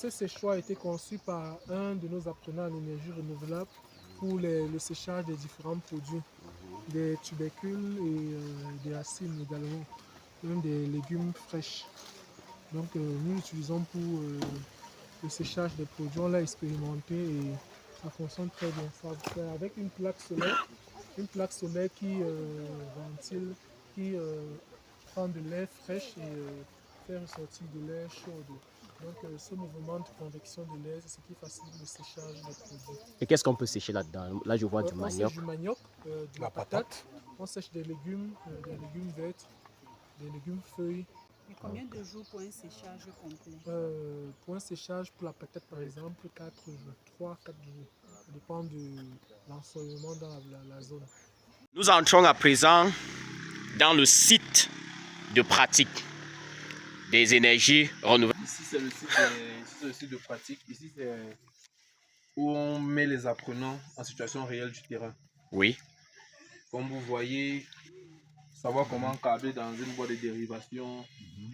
ce séchoir a été conçu par un de nos apprenants en énergie renouvelable pour le séchage des différents produits, des tubercules et des racines également, même des légumes fraîches. Donc nous l'utilisons pour le séchage des produits, on l'a expérimenté et ça fonctionne très bien. C'est avec une plaque solaire qui ventile, qui prend de l'air fraîche et fait ressortir de l'air chaude. Donc ce mouvement de convection de l'air, c'est ce qui facilite le séchage des produits. Et qu'est-ce qu'on peut sécher là-dedans? Là, je vois du On manioc. sèche du manioc, de la patate, on sèche des légumes verts, des légumes feuilles. Et combien de jours pour un séchage complet? Pour un séchage, pour la patate par exemple, 4 jours, 3-4 jours. Ça dépend de l'ensoleillement dans la zone. Nous entrons à présent dans le site de pratique des énergies renouvelables. Ici, c'est le site de pratique. Ici, c'est où on met les apprenants en situation réelle du terrain. Oui. Comme vous voyez, savoir comment câbler dans une boîte de dérivation,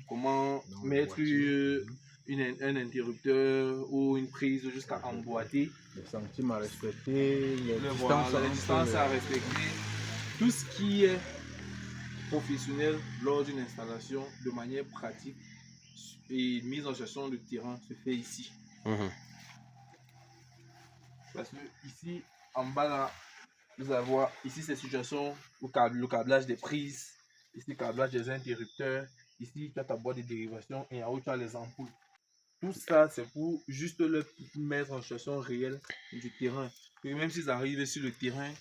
comment mettre un interrupteur ou une prise jusqu'à emboîter. Les centimes à respecter, les distances à respecter. Tout ce qui est professionnel lors d'une installation de manière pratique et mise en gestion de terrain se fait ici. Parce que ici, en bas là, vous allez voir, ici c'est situation où le câblage des prises, ici le câblage des interrupteurs, ici tu as ta boîte de dérivation et en haut tu as les ampoules. Tout ça c'est pour juste le mettre en situation réelle du terrain. Et même s'ils arrivent sur le terrain,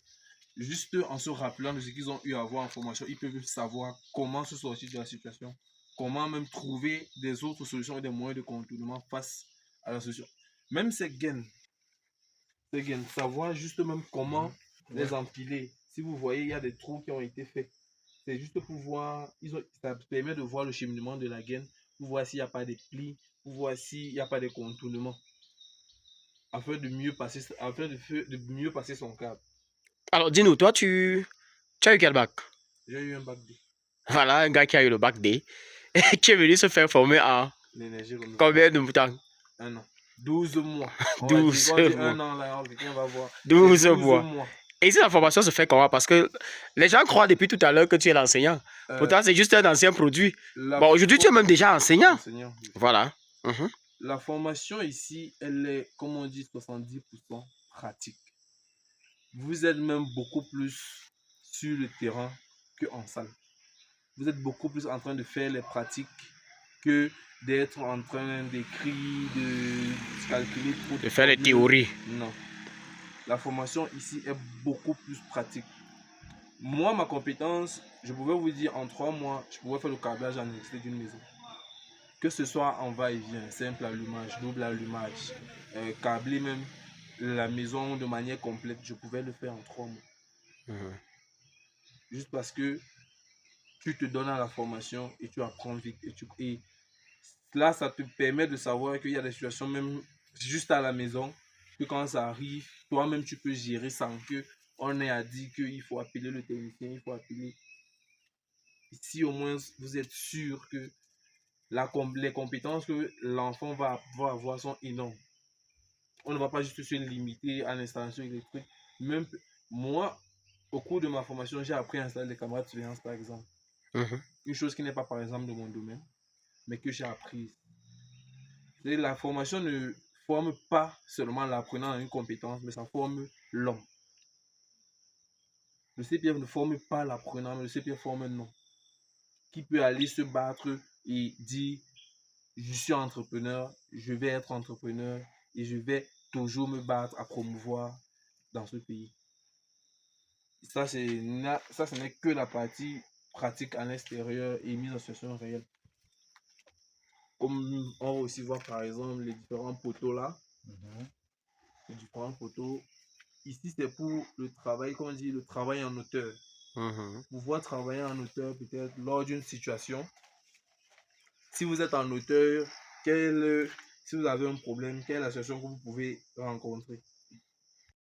juste en se rappelant de ce qu'ils ont eu à voir en formation, ils peuvent savoir comment se sortir de la situation, comment même trouver des autres solutions et des moyens de contournement face à la solution. Même ces gaines, savoir juste même comment les empiler. Si vous voyez, il y a des trous qui ont été faits. C'est juste pour voir, ça permet de voir le cheminement de la gaine, pour voir s'il n'y a pas de plis, pour voir s'il n'y a pas de contournement, afin de mieux passer son câble. Alors, dis-nous, toi, tu as eu quel bac? J'ai eu un bac D. Voilà, un gars qui a eu le bac D, qui est venu se faire former en combien de temps? Un an. 12 mois. 12 mois. Un an là, quelqu'un va voir. 12 mois. Et ici, la formation se fait comment? Parce que les gens croient depuis tout à l'heure que tu es l'enseignant. Pourtant, c'est juste un ancien produit. Bon, aujourd'hui, tu es même déjà enseignant. Oui. Voilà. La formation ici, elle est, comme on dit, 70% pratique. Vous êtes même beaucoup plus sur le terrain qu'en salle. Vous êtes beaucoup plus en train de faire les pratiques que d'être en train d'écrire, de calculer. De faire les théories. Non. La formation ici est beaucoup plus pratique. Moi, ma compétence, je pouvais vous dire en 3 mois, je pouvais faire le câblage en électricité d'une maison. Que ce soit en va-et-vient, simple allumage, double allumage, câbler même la maison de manière complète, je pouvais le faire en 3 mois. Juste parce que tu te donnes à la formation et tu apprends vite. Et là, ça te permet de savoir qu'il y a des situations même juste à la maison, que quand ça arrive, toi-même tu peux gérer sans qu'on ait à dire qu'il faut appeler le technicien, il faut appeler. Ici au moins vous êtes sûr que les compétences que l'enfant va avoir sont énormes. On ne va pas juste se limiter à l'installation électrique. Même moi, au cours de ma formation, j'ai appris à installer les caméras de surveillance par exemple. Une chose qui n'est pas par exemple de mon domaine, mais que j'ai apprise. La formation ne forme pas seulement l'apprenant à une compétence, mais ça forme l'homme. Le CPF ne forme pas l'apprenant, mais le CPF forme un homme qui peut aller se battre et dire je suis entrepreneur, je vais être entrepreneur et je vais toujours me battre à promouvoir dans ce pays. Ça, ce n'est que la partie pratique à l'extérieur et mise en situation réelle. Comme on va aussi voir par exemple les différents poteaux là. Les différents poteaux. Ici, c'est pour le travail, comme on dit, le travail en hauteur. Pouvoir travailler en hauteur peut-être lors d'une situation. Si vous êtes en hauteur, si vous avez un problème, quelle est la situation que vous pouvez rencontrer?